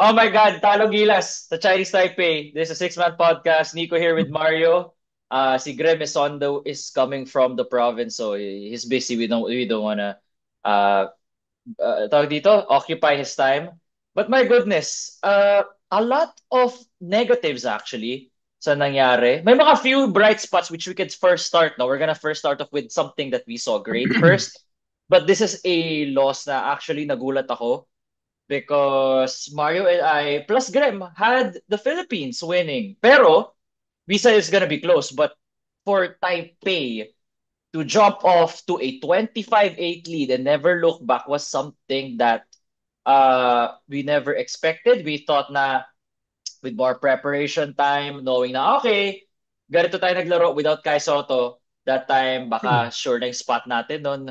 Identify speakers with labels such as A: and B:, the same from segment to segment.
A: Oh my God, Talo Gilas, the Chinese Taipei. This is a six-man podcast. Nico here with Mario. Si Grem Esondo is coming from the province, so he's busy. We don't wanna uh, tawag dito, occupy his time. But my goodness, a lot of negatives actually sa nangyari. May mga few bright spots which we could first start. No, we're gonna first start off with something that we saw great first. But this is a loss na actually nagulat ako because Mario and I plus Graham had the Philippines winning. Pero we said it's gonna be close, but for Taipei to jump off to a 25-8 lead and never look back was something that we never expected. We thought na with more preparation time, knowing na okay, ganito tayo naglaro without Kai Soto, that time baka sure na yung spot natin noon.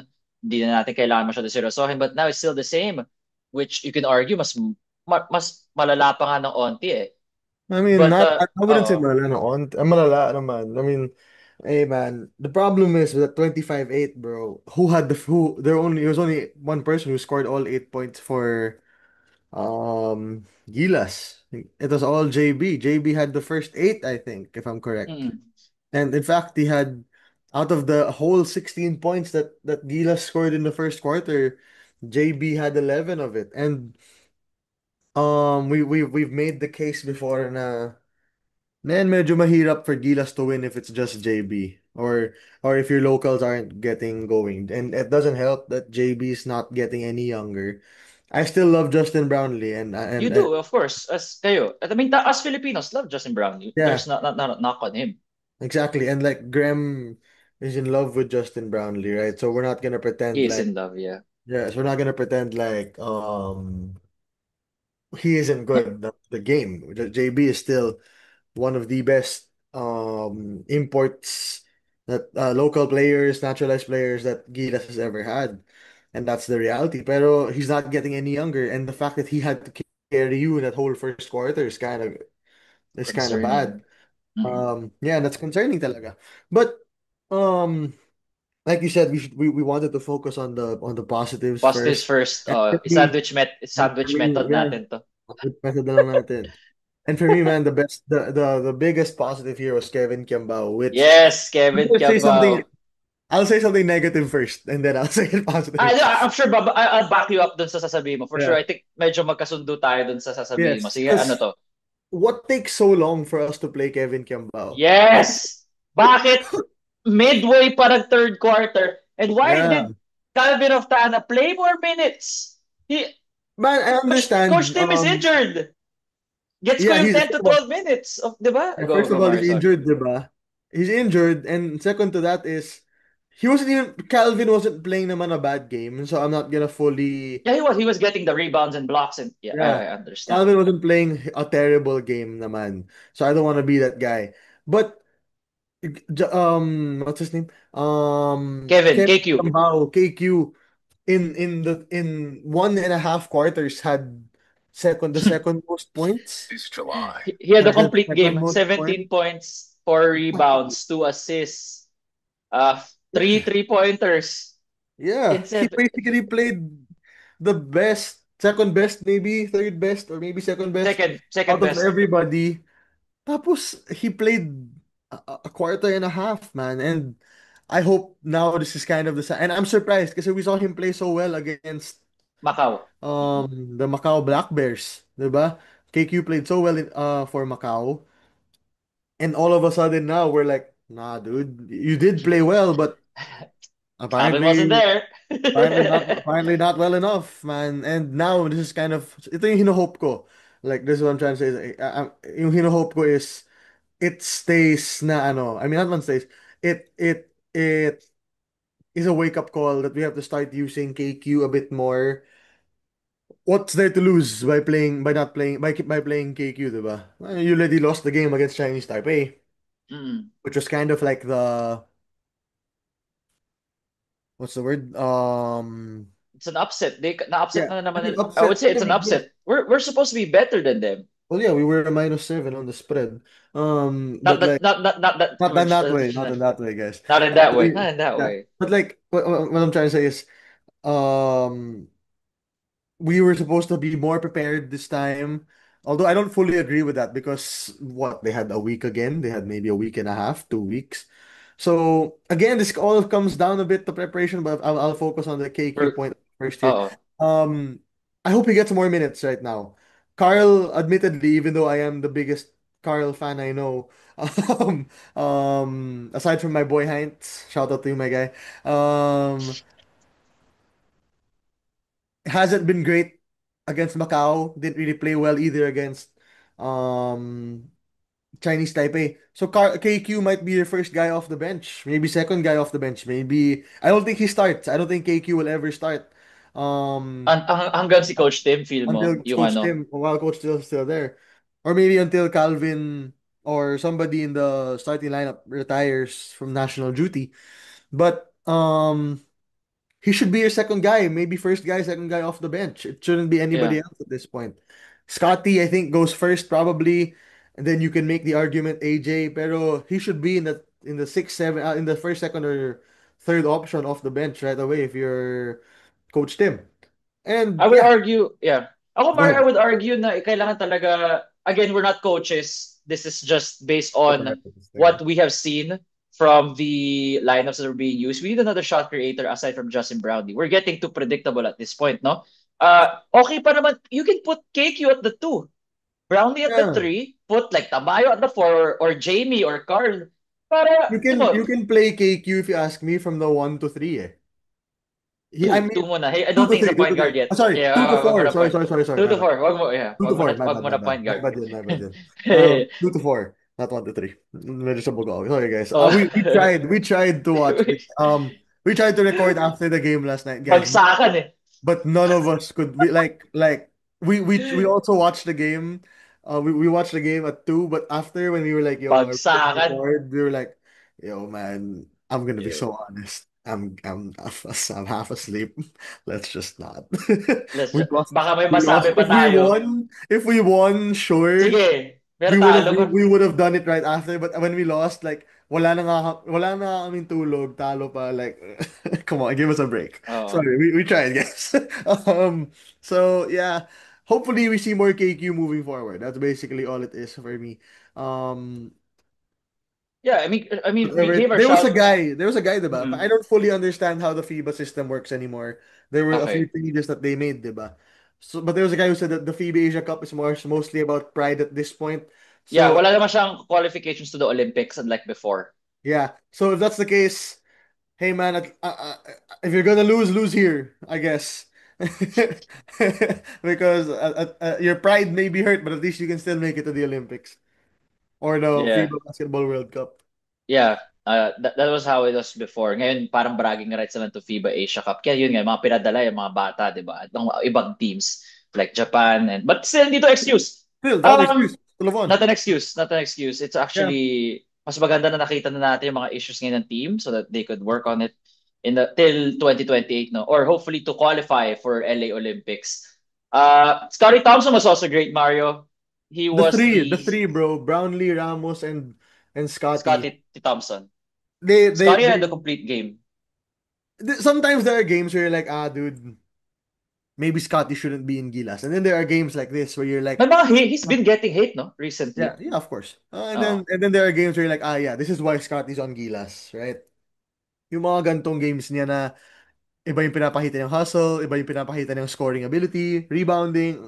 A: Hindi na natin kailangan masyado seryosohin. But now it's still the same, which you can argue mas malala pa nga ng onti eh.
B: I mean,
A: But,
B: not, I wouldn't say
A: oo.
B: malala noon. Malala naman. I mean, hey man, the problem is with the 25-8, bro. There was only one person who scored all 8 points for Gilas. It was all JB. JB had the first eight, I think, if I'm correct.
A: Mm.
B: And in fact, he had out of the whole 16 points that Gilas scored in the first quarter, JB had 11 of it. And we've made the case before na man, medyo mahirap for Gilas to win if it's just JB or if your locals aren't getting going. And it doesn't help that JB is not getting any younger. I still love Justin Brownlee
A: You
B: and
A: do, of course, as kayo. I mean, as Filipinos, love Justin Brown.
B: yeah,
A: There's not knock on him.
B: exactly. And like Graham is in love with Justin Brownlee, right? So we're not gonna
A: He
B: pretend
A: is
B: like
A: in love, yeah.
B: yes, we're not gonna pretend like he isn't good at the game. JB is still one of the best imports that local players, naturalized players that Gilas has ever had. And that's the reality. Pero he's not getting any younger. And the fact that he had to carry you in that whole first quarter is kind of
A: Concerning.
B: bad.
A: Mm.
B: Yeah, that's concerning talaga. But um like you said, we wanted to focus on the positives
A: Positives
B: first.
A: first.
B: And for me,
A: Sandwich method
B: yeah,
A: natin to.
B: method na lang natin. And for me, man, the biggest positive here was Kevin Kiambao, which
A: Yes,
B: I'm
A: Kevin
B: gonna say something.
A: Cabao.
B: I'll say something negative first, and then I'll say it positive.
A: I'm sure I'll back you up dun sa sasabihin mo. For sure,
B: Yeah.
A: I think medyo magkasundo tayo dun sa sasabihin mo.
B: Yes.
A: Sige, ano
B: Because
A: to?
B: what takes so long for us to play Kevin Kiambao?
A: Yes! Bakit midway pa ng third quarter? And why
B: Yeah.
A: did Calvin Oftana play more minutes? He,
B: Man, I
A: Coach
B: understand.
A: Tim is injured. Gets ko
B: Yeah,
A: yung
B: he's
A: 10
B: first
A: to
B: of all,
A: 12 minutes. Of, di ba?
B: yeah,
A: Go,
B: first of
A: go,
B: all,
A: Mario,
B: he's
A: sorry.
B: injured, diba? He's injured, and second to that is he wasn't even Calvin wasn't playing naman a bad game, so I'm not gonna fully.
A: Yeah, he was getting the rebounds and blocks and yeah, I
B: Yeah.
A: understand.
B: Calvin wasn't playing a terrible game naman. So I don't want to be that guy. But what's his name?
A: Kevin,
B: Kevin
A: KQ.
B: Cambao, KQ in 1.5 quarters had the second most points.
A: He had a
B: Had the
A: complete
B: second
A: game.
B: most points.
A: 17 points, 4 rebounds, 2 assists, uh, 3
B: Yeah.
A: three-pointers
B: Yeah.
A: in
B: He
A: seven.
B: basically played the best, second best, maybe third best, or maybe second best
A: Second
B: out of
A: best.
B: everybody. Tapos, he played a quarter and a half, man. And I hope now this is kind of the sign. And I'm surprised because we saw him play so well against
A: Macau. Mm.
B: the Macau Black Bears, 'di ba? KQ played so well for Macau. And all of a sudden now we're like, nah, dude, you did play well, but
A: Calvin wasn't
B: apparently
A: there.
B: apparently not well enough, man. And now this is kind of ito yung hinohope ko. Like this is what I'm trying to say. Yung hinohope ko is it stays na ano. I mean, not man stays. It is a wake up call that we have to start using KQ a bit more. What's there to lose by playing KQ, diba? You already lost the game against Chinese Taipei,
A: Mm.
B: which was kind of like the what's the word?
A: It's an upset. Na-upset
B: Yeah,
A: na naman
B: like an
A: nila. I would
B: upset.
A: say it's an
B: Yeah.
A: upset. We're supposed to be better than them.
B: Well, yeah, we were a -7 on the spread.
A: Not
B: But
A: that
B: like
A: not that
B: not in that way, not in that way, guys.
A: not in that way.
B: We,
A: Not in that
B: yeah,
A: way.
B: but like what I'm trying to say is, um, we were supposed to be more prepared this time. Although I don't fully agree with that because what they had a week again, they had maybe a week and a half, 2 weeks. So again, this all comes down a bit to preparation, but I'll focus on the KQ
A: For,
B: point first here.
A: oh,
B: Um, I hope he gets more minutes right now. Carl, admittedly, even though I am the biggest Carl fan I know, aside from my boy Heinz, shout out to you, my guy. Um, hasn't been great against Macau. Didn't really play well either against um Chinese Taipei. So KQ might be the first guy off the bench, maybe second guy off the bench. Maybe I don't think he starts. I don't think KQ will ever start.
A: hanggang si Coach Tim, feel mo,
B: Until
A: yung
B: Coach
A: ano,
B: Tim, while Coach still there, or maybe until Calvin or somebody in the starting lineup retires from national duty. But he should be your second guy, maybe first guy, second guy off the bench. It shouldn't be
A: yeah.
B: anybody else at this point. Scotty, I think, goes first probably, and then you can make the argument AJ, pero he should be in the sixth, seven, in the first, second, or third option off the bench right away if you're Coach Tim. And
A: I would
B: yeah,
A: argue, yeah. Ako,
B: go
A: Mario, I
B: ahead.
A: would argue na kailangan talaga, again, we're not coaches. This is just based on what we have seen from the lineups that are being used. We need another shot creator aside from Justin Brownlee. We're getting too predictable at this point, no? Okay pa naman, you can put KQ at the two, Brownlee at the
B: Yeah,
A: three, put like Tamayo at the four, or Jamie or Carl. Para,
B: you
A: di
B: can
A: ba,
B: you can play KQ if you ask me from the 1 to 3. Eh. I
A: two,
B: mean
A: two muna. Hey, I
B: two
A: don't
B: to
A: think he's
B: three,
A: a
B: two to
A: point
B: three.
A: guard yet.
B: Sorry,
A: Yeah,
B: two to
A: wag mo
B: four.
A: na
B: Sorry,
A: point.
B: sorry, sorry, sorry.
A: Two
B: My
A: to
B: bad.
A: four. Wag mo, yeah.
B: Two to four.
A: Wag mo
B: My
A: na
B: bad.
A: point
B: My
A: guard.
B: bad yun. My bad yun. 2 to 4. Not 1 to 3. Medyo sabog ako. Sorry, guys.
A: Oh.
B: We tried to watch it. We tried to record after the game last night, guys.
A: Bagsakan eh.
B: But none of us could. We also watched the game. We watched the game at 2, but after when we were like, yo, are we gonna
A: Bagsakan.
B: record? We were like, yo, man, I'm gonna be
A: Yeah.
B: so honest. I'm half asleep. Let's just not.
A: Let's
B: We
A: just,
B: lost.
A: baka may
B: We lost.
A: masabi pa tayo.
B: If we won, sure.
A: Sige, pero talo ko.
B: We would have done it right after, but when we lost, like wala na kaming tulog, talo pa, like come on, give us a break.
A: Oo.
B: Sorry, we tried, guys. So yeah, hopefully we see more KQ moving forward. That's basically all it is for me. Um,
A: Yeah, we gave our shout.
B: there was a guy, diba? I
A: Mm,
B: don't fully understand how the FIBA system works anymore. There were a few
A: okay.
B: changes that they made, diba? So, but there was a guy who said that the FIBA Asia Cup is mostly about pride at this point.
A: Yeah,
B: So
A: wala naman siyang qualifications to the Olympics unlike before.
B: yeah. So if that's the case, hey man, if you're gonna lose, lose here, I guess. Because your pride may be hurt, but at least you can still make it to the Olympics or the
A: Yeah.
B: FIBA Basketball World Cup.
A: Yeah, that was how it was before. Ngayon, parang bragging rights naman to FIBA Asia Cup. Kaya yun nga, mga pinadala yung mga bata, di ba? At mga ibang teams like Japan. But still, hindi to excuse.
B: Still, not an excuse.
A: Um,
B: Still have on.
A: Not an excuse. Not an excuse. It's
B: Yeah.
A: actually, mas maganda na nakita na natin yung mga issues ngayon ng team so that they could work on it in the till 2028, no? Or hopefully to qualify for LA Olympics. Scottie Thompson was also great, Mario. He was
B: The
A: the
B: three, bro. Brownlee, Ramos, and Scotty.
A: Scottie Thompson.
B: They they
A: Scottie had
B: they
A: the complete game.
B: sometimes there are games where you're like, ah, dude, maybe Scotty shouldn't be in Gilas, and then there are games like this where you're
A: May
B: like,
A: mga he's been getting hate, no?
B: yeah,
A: Recently.
B: yeah, of course.
A: Oh.
B: And then there are games where you're like, ah, yeah, this is why Scotty's on Gilas, right? Yung mga gantong games niya na iba yung pinapakita niyang hustle, iba yung pinapakita niyang scoring ability, rebounding,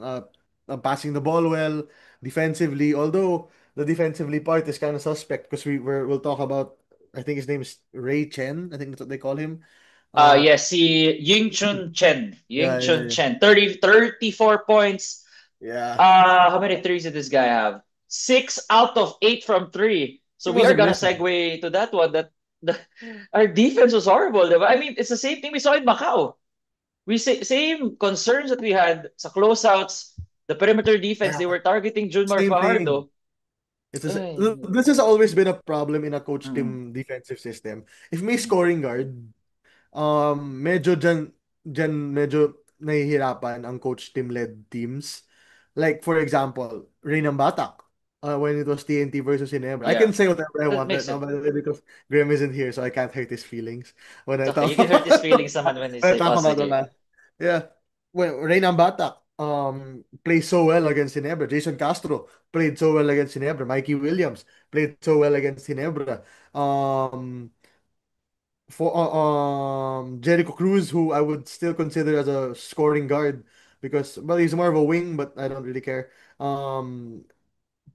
B: passing the ball well, defensively. Although the defensively part is kind of suspect because we'll talk about. I think his name is Ray Chen. I think that's what they call him. Uh,
A: Yes, si Ying Chun Chen.
B: yeah,
A: Ying
B: yeah,
A: Chun
B: yeah.
A: Chen. 34 points.
B: Yeah.
A: How many threes did this guy have? 6 out of 8 from three.
B: He
A: So we
B: was
A: are gonna
B: aggressive.
A: segue to that one. The, our defense was horrible. Diba? I mean, it's the same thing we saw in Macau. We same concerns that we had sa closeouts, the perimeter defense.
B: Yeah,
A: They were targeting Junmar
B: same thing.
A: Fajardo.
B: It's
A: Ay,
B: this has always been a problem in a coach
A: mm.
B: team defensive system. If may scoring guard, medyo medyo nahihirapan ang coach team-led teams. Like, for example, Reynang Batak, when it was TNT versus Ginebra. I can
A: Yeah,
B: say whatever I
A: that
B: want
A: makes
B: right now,
A: sense.
B: by the way, because Graham isn't here, so I can't hurt his feelings when
A: It's
B: I
A: okay.
B: talk
A: You can hurt his
B: about
A: feelings naman when you
B: when I
A: say,
B: talk
A: oh,
B: about the
A: sige.
B: last. Yeah. Well, Reynam Batak plays so well against Ginebra. Jason Castro played so well against Ginebra. Mikey Williams played so well against Ginebra. Um, Jericho Cruz, who I would still consider as a scoring guard because well, he's more of a wing, but I don't really care. Um,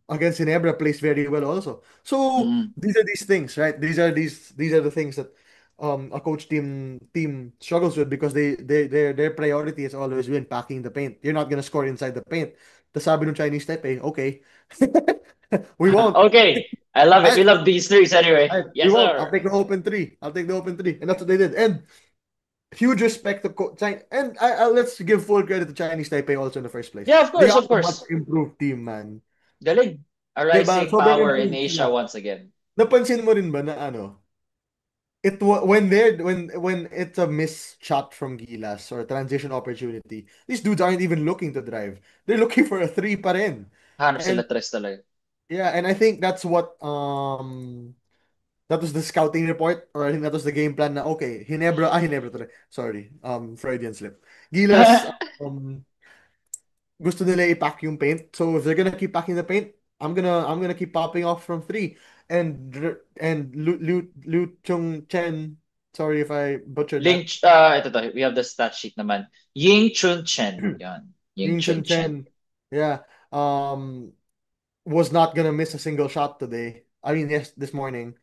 B: Against Ginebra plays very well also. So
A: Mm.
B: these are these things, right? These are the things that a coach team struggles with because their priority is always win packing the paint. You're not gonna score inside the paint. The sabi ng Chinese Taipei, okay. We won't.
A: Okay, I love it.
B: I,
A: We love these threes anyway.
B: we
A: Yes,
B: won't. I'll
A: sir.
B: take the open three. I'll take the open three. And that's what they did. And huge respect to China. And let's give full credit to Chinese Taipei also in the first place.
A: Yeah, of
B: They
A: course,
B: are
A: of
B: a much
A: course.
B: improved team, man.
A: Galing. A
B: 'Di ba?
A: rising
B: Sobrang
A: power in
B: improved sila.
A: Asia once again.
B: Napansin mo rin ba na ano, when it's a missed shot from Gilas or a transition opportunity, these dudes aren't even looking to drive. They're looking for a three pa rin.
A: Hanap
B: And
A: sila tres talaga.
B: yeah, and I think that's what that was the scouting report or I think that was the game plan na okay, Hinebra tuloy. Sorry. Freudian slip. Gilas um gusto nila i-pack yung paint. So if they're gonna keep packing the paint, I'm gonna keep popping off from three. And Lu Chung Chen, sorry if I butchered that.
A: Ito to. We have the stat sheet naman. Ying Chun Chen. Yan. Ying
B: Ying Chun
A: Chun Chen.
B: Chen, yeah, um, was not gonna miss a single shot today. I mean, yes, this morning.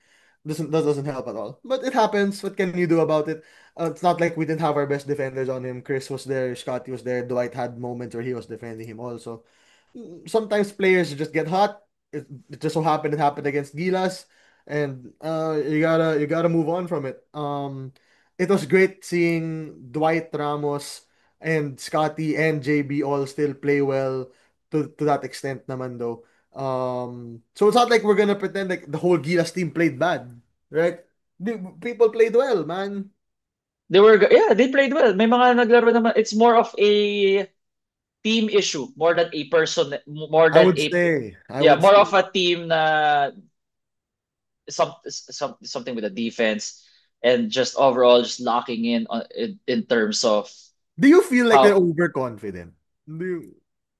B: That doesn't help at all. But it happens. What can you do about it? It's not like we didn't have our best defenders on him. Chris was there, Scotty was there, Dwight had moments where he was defending him also. Sometimes players just get hot. It just so happened it happened against Gilas, and you gotta move on from it. It was great seeing Dwight Ramos and Scotty and JB all still play well to that extent naman though. So it's not like we're gonna pretend like the whole Gilas team played bad, right? People played well, man.
A: Yeah, they played well. May mga naglaro naman. It's more of a team issue more than a person, more
B: I
A: than
B: would
A: a,
B: say, I
A: yeah,
B: would
A: more
B: say.
A: of a team na something with the defense and just overall just locking in on in terms of
B: Do you feel like they're
A: how
B: overconfident? Do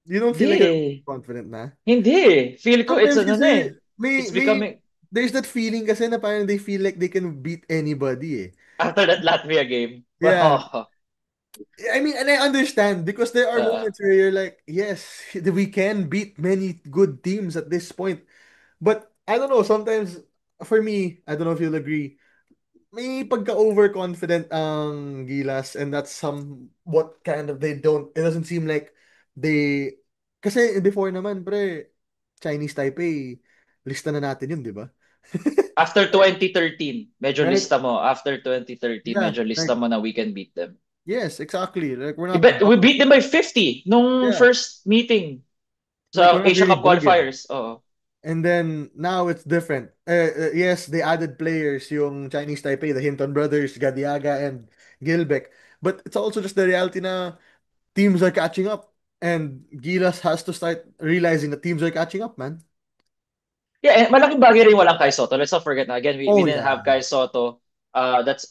B: you don't feel like they're
A: hindi
B: overconfident na?
A: hindi feel ko it's
B: Sometimes
A: ano na
B: kasi
A: it's
B: may
A: becoming
B: there's that feeling kasi na parang they feel like they can beat anybody eh.
A: after that Latvia game.
B: Yeah.
A: Wow.
B: I mean, and I understand because there are
A: Uh,
B: moments where you're like, yes, we can beat many good teams at this point. But I don't know, sometimes for me, I don't know if you'll agree, may pagka-overconfident ang Gilas and that's somewhat kind of they don't it doesn't seem like they kasi before naman pre Chinese Taipei lista na natin yun, di ba?
A: after 2013, medyo
B: Right?
A: lista mo. After 2013,
B: Yeah,
A: medyo lista
B: like
A: mo na we can beat them.
B: yes, exactly. Like we're
A: I
B: not
A: bet we
B: bugged.
A: beat them by 50 nung
B: Yeah,
A: first meeting
B: like
A: sa
B: we're not
A: Asia
B: really
A: Cup
B: bugging.
A: qualifiers. Oo.
B: And then now it's different. Yes, they added players, yung Chinese Taipei, the Hinton brothers, Gadiaga and Gilbeck. But it's also just the reality na teams are catching up. And Gilas has to start realizing that teams are catching up, man.
A: Yeah, and malaking bagay rin walang Kai Soto. Let's not forget na again, we
B: Oh,
A: didn't have
B: yeah.
A: Kai Soto. That's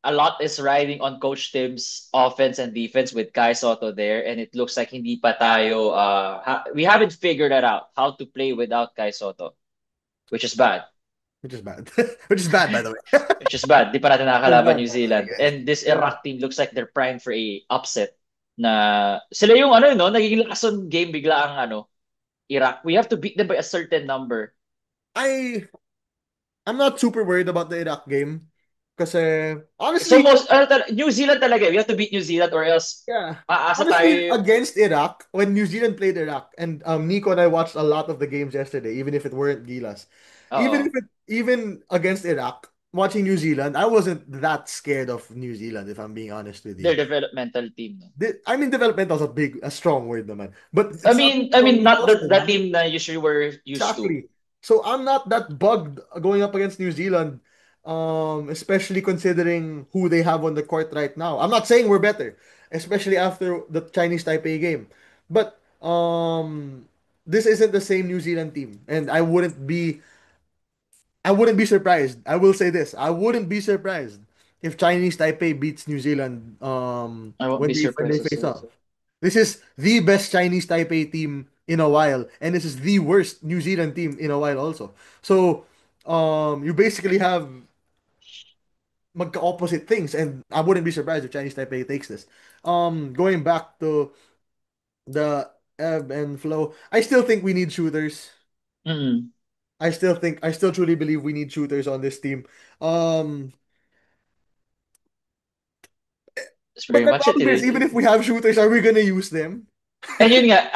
A: a lot is riding on Coach Tim's offense and defense with Kai Soto there, and it looks like hindi pa tayo we haven't figured that out how to play without Kai Soto, which is bad.
B: Which is bad. Which is bad, by the way.
A: Which is bad. Di pa natin
B: Which is
A: nakakalaban
B: bad,
A: New
B: by the way,
A: Zealand.
B: guys.
A: And this
B: Yeah.
A: Iraq team looks like they're primed for a upset na sila yung ano no, nagiging lason game bigla ang ano, Iraq. We have to beat them by a certain number.
B: I I'm not super worried about the Iraq game. Kasi
A: So
B: honestly,
A: most New Zealand talaga. We have to beat New Zealand or else
B: yeah.
A: aasa
B: Honestly,
A: tayo.
B: against Iraq, when New Zealand played Iraq, and Nico and I watched a lot of the games yesterday, even if it weren't Gilas.
A: Oo.
B: Even against Iraq, watching New Zealand, I wasn't that scared of New Zealand, if I'm being honest with
A: Their
B: you.
A: developmental team. No?
B: I mean, developmental is a strong word, naman. But
A: I
B: it's not
A: mean, I
B: strong
A: mean,
B: enough
A: not
B: also,
A: the
B: man.
A: team na usually we're used to.
B: Exactly. So I'm not that bugged going up against New Zealand, especially considering who they have on the court right now. I'm not saying we're better, especially after the Chinese Taipei game, but this isn't the same New Zealand team, and I wouldn't be surprised. I will say this: I wouldn't be surprised if Chinese Taipei beats New Zealand
A: I won't
B: when
A: be
B: they
A: surprised to
B: face
A: see.
B: off. This is the best Chinese Taipei team in a while, and this is the worst New Zealand team in a while also. So you basically have magka-opposite things, and I wouldn't be surprised if Chinese Taipei takes this. Going back to the ebb and flow, I still think we need shooters.
A: Mm,
B: I still truly believe we need shooters on this team. Um,
A: that's
B: but
A: very
B: the
A: much it,
B: problem is,
A: really.
B: even if we have shooters, are we gonna use them?
A: And yun nga,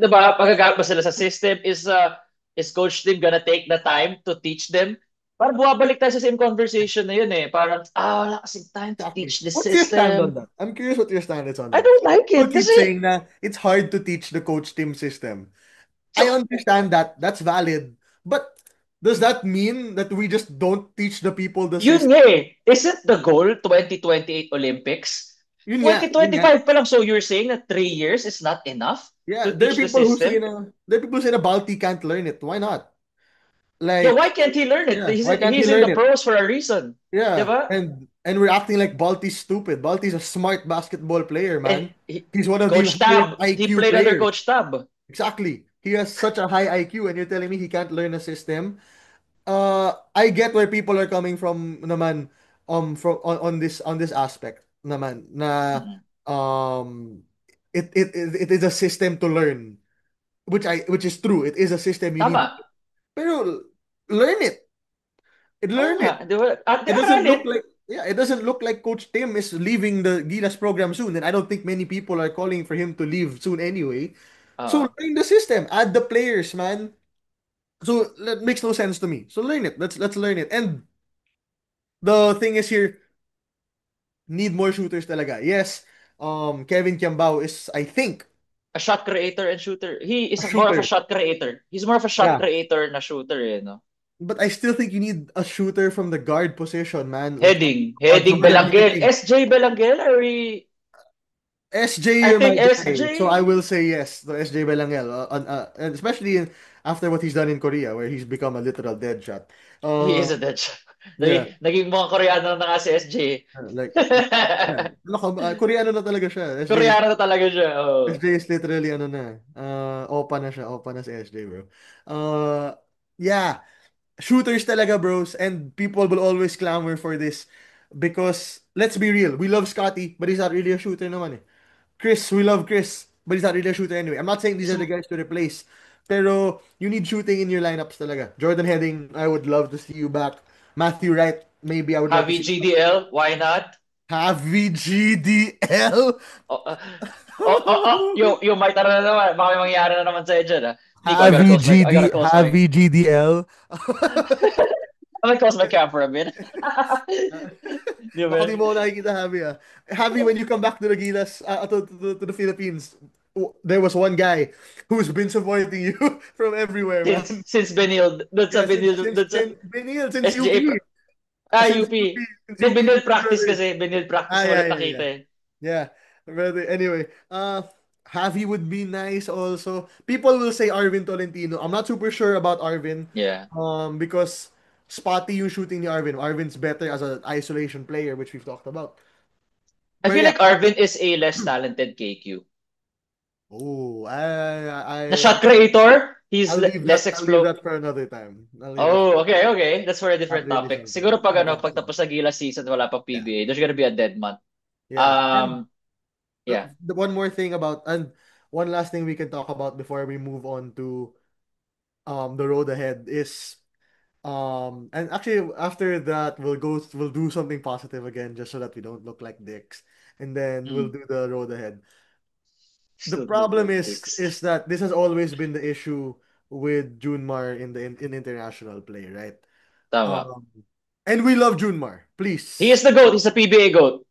A: diba, pagkagalit ba sila sa system, is Coach Tim gonna take the time to teach them? Parang bumabalik tayo sa same conversation na yun eh. Parang, wala kasing time to
B: Exactly.
A: teach the
B: What's your stand on
A: system.
B: that? I'm curious what your stand is on
A: I
B: that.
A: don't like
B: People
A: it.
B: keep
A: Kasi,
B: saying that it's hard to teach the coach team system.
A: so,
B: I understand that. That's valid. But does that mean that we just don't teach the people the
A: yun
B: system?
A: nga eh. Isn't the goal 2028 Olympics?
B: Yun nga.
A: 2025 pa lang, so you're saying that 3 years is not enough
B: Yeah,
A: to teach the system?
B: there are people who say na Balti can't learn it. Why not?
A: Yeah,
B: Like,
A: why can't he learn it?
B: yeah, why can't he
A: He's in the
B: learn it?
A: pros for a reason.
B: Yeah,
A: Diba?
B: and we're acting like Balti's stupid. Balti's a smart basketball player,
A: Eh,
B: man. He's one of the
A: Coach
B: highest
A: Tab, he
B: IQ
A: played under
B: players.
A: Coach Tab.
B: Exactly. He has such a high IQ, and you're telling me he can't learn a system. I get where people are coming from naman from on this aspect naman na
A: Mm.
B: um it is a system to learn, which is true. It is a system you need to,
A: Tama.
B: pero learn it.
A: Oo
B: Learn
A: nga,
B: it.
A: di ba? At
B: It doesn't
A: aralin.
B: look like yeah, it doesn't look like Coach Tim is leaving the Gilas program soon, and I don't think many people are calling for him to leave soon anyway. So
A: Oo.
B: learn the system, add the players, man. So that makes no sense to me. So learn it. Let's learn it. And the thing is here, need more shooters talaga. Yes, Kevin Kiambao is, I think,
A: A shot creator and shooter. He
B: a
A: is more of a
B: shooter.
A: shot creator. He's more of a shot
B: Yeah.
A: creator na shooter, eh, no?
B: But I still think you need a shooter from the guard position, man. Like
A: Heading.
B: someone
A: Heading
B: that is
A: Belangel.
B: hitting.
A: SJ Belangel, or
B: SJ,
A: I
B: you're my
A: think
B: guy. So I
A: SJ.
B: will say yes to SJ Belangel. And especially after what he's done in Korea, where he's become a literal dead shot.
A: He
B: Uh,
A: is a dead shot.
B: yeah.
A: Naging mukhang Koreano na nga si SJ.
B: Like, yeah. Koreano na talaga siya.
A: Koreano na talaga siya. Oh.
B: SJ is literally ano na, opa na siya, opa na si SJ, bro. Yeah, shooters talaga, bros, and people will always clamor for this because let's be real, we love Scotty, but he's not really a shooter naman eh. Chris, we love Chris, but he's not really a shooter anyway. I'm not saying these are the
A: So,
B: guys to replace, pero you need shooting in your lineups talaga. Jordan Heading, I would love to see you back. Matthew Wright, maybe I would love to
A: Javi
B: see you back.
A: GDL, why not?
B: Javi GDL.
A: Oh, you might, ano na naman, baka may mangyari na naman sa'yo dyan, ah. Nico, I gotta close my,
B: Javi GDL.
A: I gotta close my cam for a bit. Di
B: Baka
A: ba?
B: di mo ako nakikita, Javi, ah. Javi, when you come back to the Gilas, to the Philippines, there was one guy who's been supporting you from everywhere, man.
A: Since Benil,
B: Yeah,
A: dun sa
B: since Benil, since
A: SGA,
B: UP.
A: UP.
B: Since
A: Di,
B: UP,
A: Benil practice
B: brother.
A: kasi, Benil practice
B: Ah, yeah,
A: ulit
B: yeah,
A: nakita
B: yeah.
A: eh.
B: Yeah. But anyway, Javi would be nice also. People will say Arvin Tolentino. I'm not super sure about Arvin.
A: Yeah.
B: Because spotty yung shooting ni Arvin. Arvin's better as an isolation player, which we've talked about.
A: I
B: But
A: feel
B: yeah.
A: like Arvin is a less talented KQ.
B: Oh,
A: The shot creator, he's less
B: I'll leave
A: explode.
B: that for another time. I'll leave that.
A: Oh, okay, okay. That's for a
B: Not
A: different
B: really
A: topic.
B: something.
A: Siguro pag
B: Not
A: ano,
B: really
A: pag tapos
B: something.
A: sa Gila season, wala pang
B: Yeah.
A: PBA, there's gonna be a dead month.
B: Yeah. And
A: Um, yeah.
B: the one more thing about and one last thing we can talk about before we move on to the road ahead is and actually after that we'll do something positive again just so that we don't look like dicks, and then we'll
A: Mm.
B: do the road ahead. The
A: Still look
B: problem
A: like dicks.
B: is that this has always been the issue with Junmar in international play, right?
A: Tama.
B: Um, and we love Junmar.
A: He is
B: Please,
A: the GOAT. He's the PBA GOAT.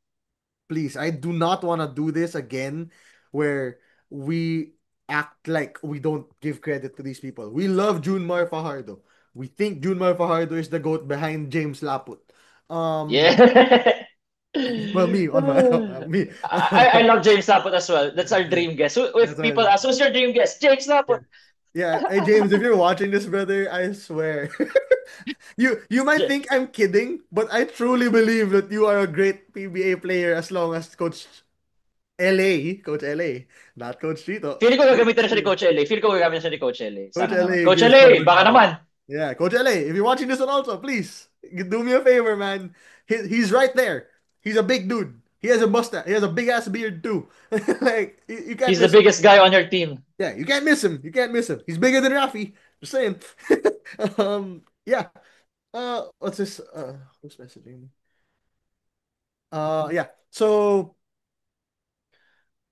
B: please, I do not want to do this again where we act like we don't give credit to these people. We love Junmar Fajardo. We think Junmar Fajardo is the GOAT behind James Laput. Um,
A: Yeah.
B: well, me on my me.
A: I love James Laput as well. That's our dream guest. If
B: That's why
A: people ask, who's your dream guest? James
B: yeah.
A: Laput.
B: Yeah, hey James, if you're watching this, brother, I swear. You might think I'm kidding, but I truly believe that you are a great PBA player as long as Coach LA, not Coach Chito.
A: Feeling ko gagamitin na siya ni Coach L.A. Feeling ko gagamitin na siya ni Coach L.A.
B: Coach
A: Sana naman.
B: LA
A: Coach
B: gives some
A: L.A.,
B: good
A: baka
B: advice.
A: naman.
B: Yeah, Coach LA, if you're watching this one also, please do me a favor, man. He's right there. He's a big dude. He has a mustache. He has a big ass beard too. Like you can't
A: He's the
B: miss him.
A: biggest guy on your team.
B: Yeah, you can't miss him. You can't miss him. He's bigger than Rafi. Just saying. Yeah. What's this? Who's messaging me? Yeah. So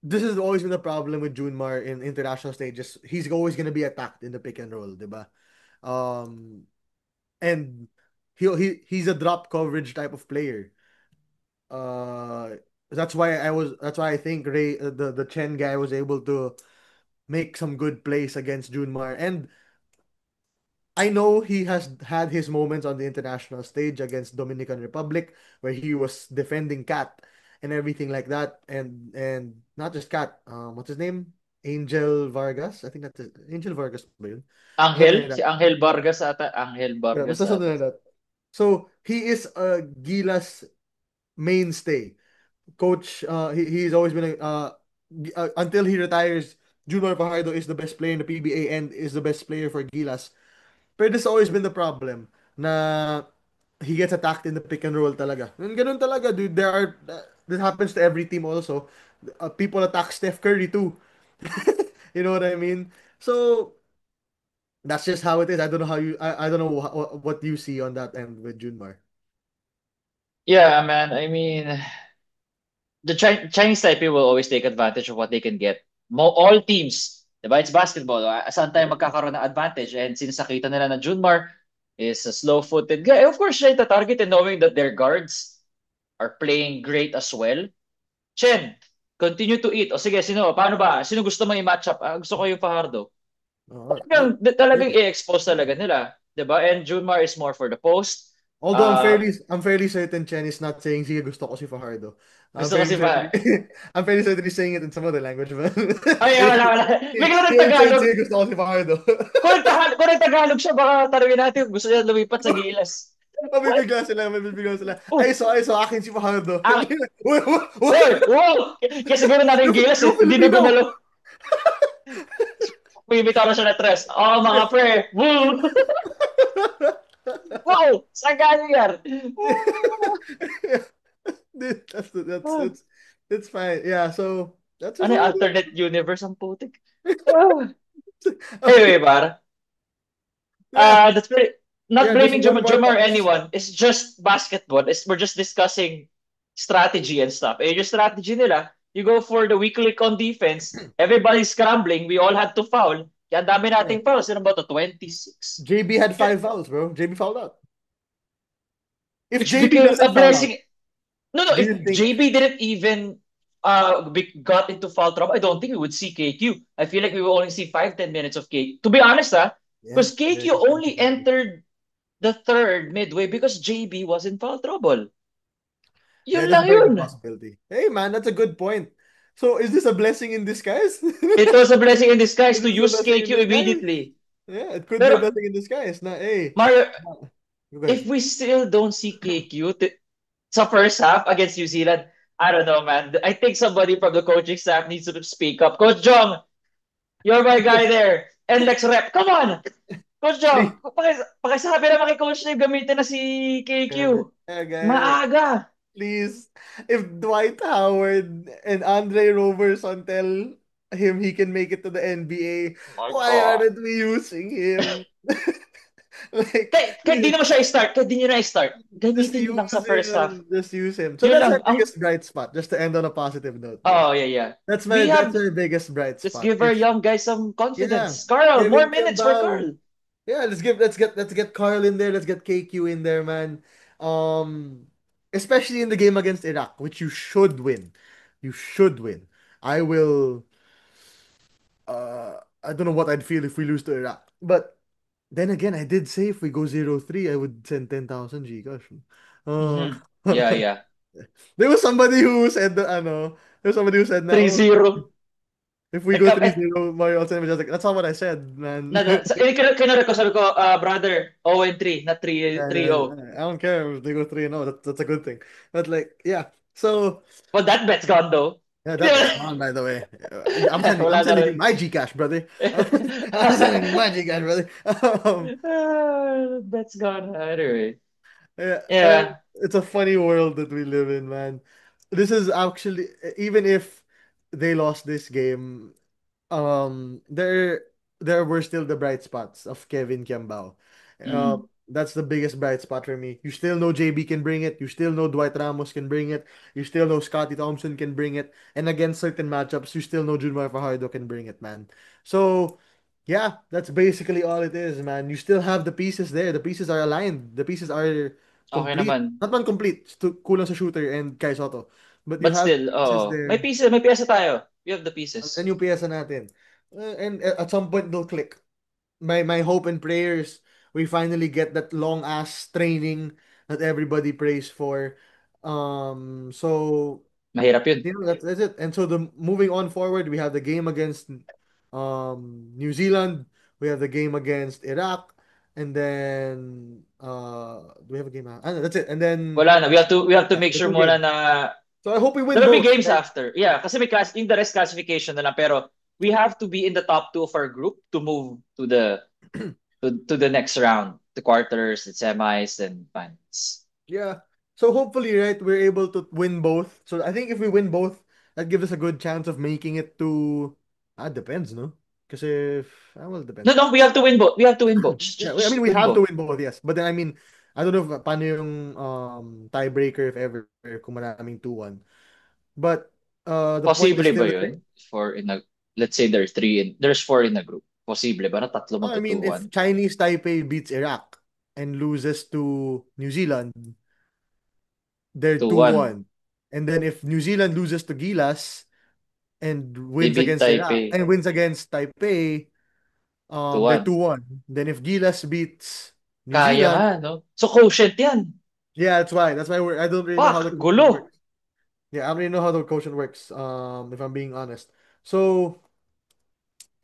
B: this has always been a problem with Junmar in international stages. He's always gonna be attacked in the pick and roll, diba? Um, and he's a drop coverage type of player. Uh, that's why I think Ray the Chen guy was able to make some good plays against Junmar. And I know he has had his moments on the international stage against Dominican Republic where he was defending Cat and everything like that, and not just Cat. What's his name? Angel Vargas. I think that's it. Angel Vargas ba yun? Something like
A: Angel? Si
B: that.
A: Angel Vargas ata. Angel
B: Yeah,
A: Vargas
B: basta something
A: ata.
B: like that. So he is Gila's mainstay. Coach, he's always been until he retires. Junior Fajardo is the best player in the PBA and is the best player for Gilas. Pero this has always been the problem na he gets attacked in the pick and roll talaga. And ganun talaga, dude. This happens to every team also. People attack Steph Curry too. You know what I mean? So that's just how it is. I don't know what you see on that end with Junmar.
A: Yeah, man. I mean, the Chinese Taipei will always take advantage of what they can get. All teams, diba? It's basketball. Saan tayo magkakaroon ng advantage? And since nakita nila na Junmar is a slow-footed guy, of course siya ita-target and knowing that their guards are playing great as well. Chen, continue to eat. O sige, sino? Paano ba? Sino gusto mo i-match up? Gusto ko yung Fajardo.
B: Oh,
A: Talagang i-expose talaga nila. Diba? And Junmar is more for the post.
B: although
A: Uh,
B: I'm fairly certain Chen is not saying sige gusto ko si Fajardo. I'm
A: gusto
B: fairly
A: kasi
B: certain
A: ba?
B: I'm fairly certain he's saying it in some other language, but
A: Ay, wala, wala. Bigla
B: he ain't saying
A: nagtagalog.
B: sige gusto ko si Fajardo.
A: Kung nagtagalog siya, baka tanungin natin kung gusto niya lumipat sa Gilas.
B: Mabibigla sila.
A: Oh,
B: Ay, so akin si Fajardo.
A: ang,
B: Uy,
A: oy, wow! Kasi siguro natin yung Gilas,
B: Go
A: eh. Hindi na
B: Filipino!
A: gumalo. May na siya na tres. Oh, mga pre. Woo! Wow! Saan galing yan?
B: Dude, that's fine. Yeah, so that's just
A: Ano yung
B: how it
A: alternate universe ang putik?
B: is.
A: Ah. Anyway, para.
B: Yeah,
A: That's pretty, not
B: yeah, just
A: blaming
B: one more
A: Juma or
B: pass.
A: anyone. It's just basketball. We're just discussing strategy and stuff. Eh, yung strategy nila, you go for the weak click on defense. Everybody's scrambling. We all had to foul. Kaya ang dami
B: Yeah.
A: nating fouls. Sino ba to? 26.
B: JB had
A: Yeah,
B: 5 fouls, bro. JB fouled out. If
A: which
B: JB
A: became a
B: doesn't foul out,
A: blessing. No,
B: do
A: if
B: you think?
A: JB didn't even got into foul trouble, I don't think we would see KQ. I feel like we will only see 5-10 minutes of KQ. To be honest,
B: Yeah,
A: because KQ
B: there is
A: only
B: possibility.
A: entered the third midway because JB was in foul trouble.
B: Yeah,
A: Yun
B: that's a
A: lang
B: very good
A: yun.
B: possibility. Hey, man, that's a good point. So, is this a blessing in disguise?
A: It was a blessing in disguise
B: Is
A: to
B: this a
A: use
B: blessing in
A: KQ
B: disguise?
A: immediately.
B: Yeah, it could be a
A: Pero,
B: blessing in disguise. Na, hey,
A: Mario,
B: go ahead.
A: if we still don't see KQ sa first half against New Zealand, I don't know, man. I think somebody from the coaching staff needs to speak up. Coach Jong, you're my guy there. And Lex Rep, come on! Coach
B: Please.
A: Jong, pakisabi naman kay Coach na gamitin na si
B: Yeah,
A: KQ.
B: guy,
A: Maaga.
B: please. If Dwight Howard and Andre Robertson tell him he can make it to the NBA,
A: My
B: why
A: God.
B: aren't we using him? Like,
A: Kahit di
B: please,
A: naman siya i-start, kahit di nyo na i-start,
B: just
A: gamitin nyo lang sa
B: use
A: first half.
B: him. Just use him. So
A: Yun
B: that's
A: lang.
B: my biggest bright spot. Just to end on a positive note, bro.
A: Oh, yeah, yeah. We
B: That's
A: have,
B: my biggest bright
A: let's
B: spot.
A: give our
B: It's
A: young guys some
B: yeah,
A: confidence. Carl, more
B: Kevin
A: minutes for
B: Kembang.
A: Carl.
B: Yeah, let's get Carl in there. Let's get KQ in there, man. Um, especially in the game against Iraq, which you should win. You should win. I will. I don't know what I'd feel if we lose to Iraq, but then again, I did say if we go 0-3, I would send 10,000 Gcash. Uh,
A: Mm-hmm. Yeah, yeah.
B: there was somebody who said that, ano, there was somebody who said na, oh,
A: 3-0.
B: If we go 3-0, Mario also just like, that's not what I said, man.
A: Kinurek ko, sabi ko, brother, 0-3, not 3,
B: Yeah,
A: 3-0.
B: yeah, I don't care if they go 3-0. That's a good thing. But like, yeah. So
A: Well, that bet's gone though.
B: yeah, that bet's gone, by the way. I'm
A: Wala na
B: sending you
A: rin.
B: my Gcash, brother. I'm sending you my Gcash, brother.
A: Bet's gone. Anyway.
B: Yeah,
A: Yeah.
B: it's a funny world that we live in, man. This is actually, even if they lost this game, there were still the bright spots of Kevin Kiambao.
A: Mm.
B: That's the biggest bright spot for me. You still know JB can bring it. You still know Dwight Ramos can bring it. You still know Scotty Thompson can bring it. And against certain matchups, you still know Junmar Fajardo can bring it, man. So, yeah, that's basically all it is, man. You still have the pieces there. The pieces are aligned. The pieces are
A: Okay
B: complete.
A: naman.
B: Not man complete. Kulang sa shooter and Kai Soto. But you
A: But
B: have
A: still,
B: pieces
A: oh,
B: there.
A: may pieces tayo. We have the
B: Ang
A: pieces.
B: yung piyesa natin. And at some point, they'll click. My hope and prayers, we finally get that long ass training that everybody prays for. So
A: Mahirap yun.
B: that's it. And so the moving on forward, we have the game against New Zealand, we have the game against Iraq, and then do we have a game? That's it. And then
A: Wala na. We have to
B: yeah,
A: make
B: the
A: sure
B: two
A: muna
B: games.
A: na
B: So I hope we win
A: there will be
B: both.
A: games after. Yeah, kasi yung the rest classification na lang. Pero we have to be in the top two of our group to move to the next round, the quarters, the semis, and finals.
B: Yeah. So hopefully, right, we're able to win both. So I think if we win both, that gives us a good chance of making it to. Depends, no? Because if well,
A: No,
B: depends.
A: no, we have to win both. We have to win both.
B: Yeah, I mean
A: Just
B: we
A: win
B: have to
A: both.
B: win both, yes. But then I mean, I don't know if paano yung tiebreaker if ever kung maraming 2-1. But the point is
A: Posible ba
B: still,
A: yun? For in a let's say there's four in a group. Posible ba na tatlo
B: I mean, if
A: magka-2-1?
B: Chinese Taipei beats Iraq and loses to New Zealand, they're
A: 2-1.
B: 2-1. And then if New Zealand loses to Gilas and
A: They
B: wins
A: beat
B: against Iraq
A: Taipei.
B: and wins against Taipei, they're
A: 2-1.
B: 2-1. Then if Gilas beats New
A: Kaya
B: Zealand,
A: nga, no? So quotient yan.
B: yeah, that's why. That's why I don't really know how the
A: Fuck,
B: quotient
A: gulo.
B: works. Yeah, I don't really know how the quotient works. If I'm being honest. So,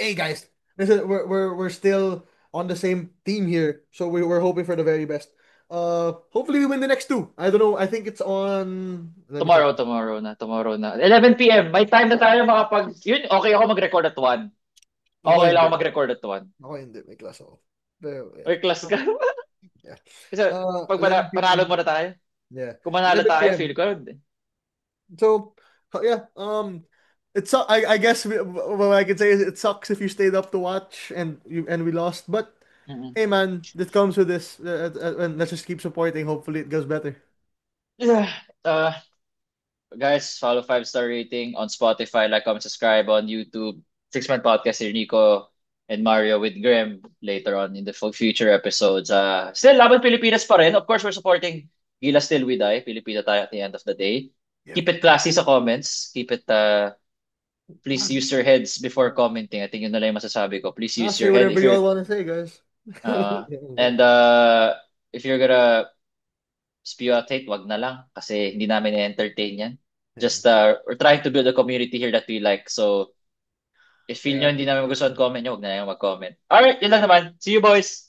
B: hey guys, listen, we're still on the same team here, so we're hoping for the very best. Hopefully we win the next two. I don't know. I think it's on. Let me check.
A: Tomorrow na. 11 p.m. May time na tayo yun, okay ako mag-record at 1.
B: Ako
A: Okay lang
B: hindi.
A: ako mag-record at 1.
B: Ako hindi. May class ako. Pero, yeah.
A: Or class ka.
B: Yeah.
A: Kasi pag
B: 11
A: panalo
B: p.m.
A: mo na tayo,
B: Yeah.
A: kung manalo
B: 11
A: tayo,
B: p.m.
A: feel ko,
B: So, yeah, I guess what I can say is it sucks if you stayed up to watch and we lost, but
A: mm
B: hey man, this comes with this, and let's just keep supporting. Hopefully, it goes better.
A: Yeah. Uh, Guys, follow 5-star rating on Spotify, like, comment, subscribe on YouTube. Six-Man Podcast here, Nico and Mario with Graham later on in the future episodes. Still, Laban Pilipinas pa rin. Of course, we're supporting Gilas Till We Die. Pilipino tayo at the end of the day.
B: Yep.
A: Keep it classy sa comments. Please use your heads before commenting. I think yun na lang yung masasabi ko. Please
B: I'll
A: use
B: say
A: your head.
B: whatever you all want to say, guys.
A: Uh, and if you're gonna spew out hate, wag na lang kasi hindi namin i-entertain yan.
B: Yeah.
A: Just we're trying to build a community here that we like. So if feel
B: Yeah.
A: nyo hindi namin gusto comment nyo, wag na lang mag-comment. Alright, yun lang naman. See you boys.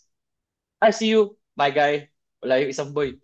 A: I see you, my guy. Wala yung isang boy.